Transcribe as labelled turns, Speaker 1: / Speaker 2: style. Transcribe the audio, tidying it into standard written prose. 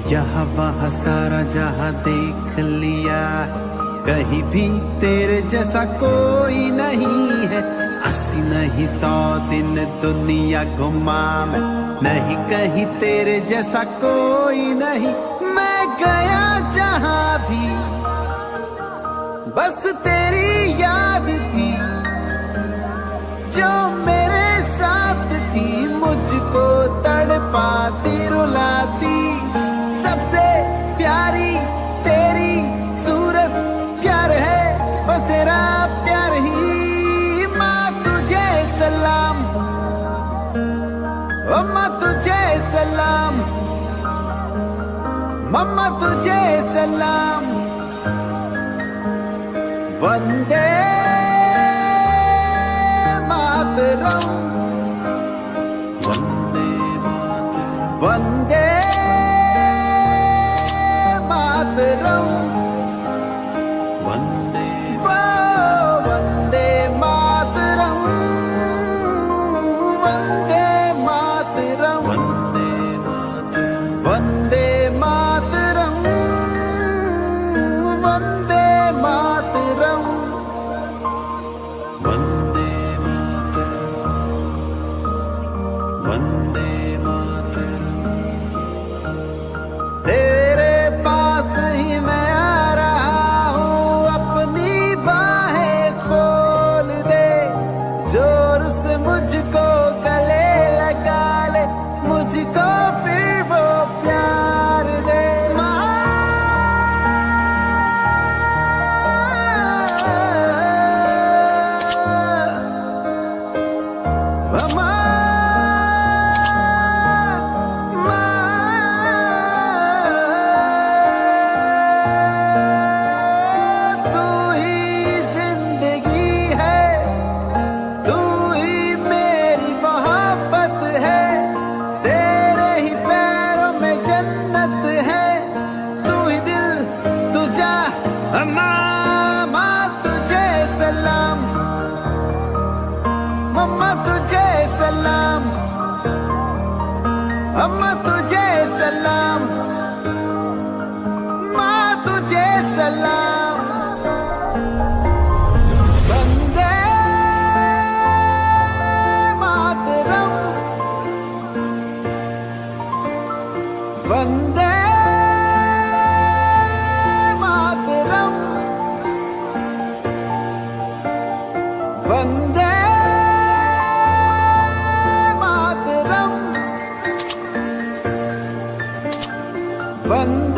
Speaker 1: यहाँ वहाँ सारा जहाँ देख लिया, कहीं भी तेरे जैसा कोई नहीं है। 80 नहीं 100 दिन दुनिया घुमा मैं, नहीं कहीं तेरे जैसा कोई नहीं। मैं गया जहाँ भी बस तेरी याद थी, जो मेरे साथ थी, मुझको तड़पाती रुलाती। सबसे प्यारी तेरी सूरत, प्यार है बस तेरा प्यार ही। माँ तुझे सलाम, अम्मा तुझे सलाम, मम्मा तुझे सलाम। वंदे मातरम, वंदे मातरम, वंदे मातरम, वंदे वंदे मातरम, वंदे मातरम, वंदे मातरम, वंदे मातरम, वंदे मातरम, वंदे मातरम। तेरे पास ही मैं आ रहा हूँ, अपनी बाहें खोल दे। जोर से मुझको गले लगा ले, मुझको फिर वो प्यार दे। माँ, अम्मा तुझे सलाम, मम्मा तुझे सलाम, अम्मा तुझे सलाम, माँ तुझे सलाम। वंदे मातरम, वंदे वंदे मातरम, वंदे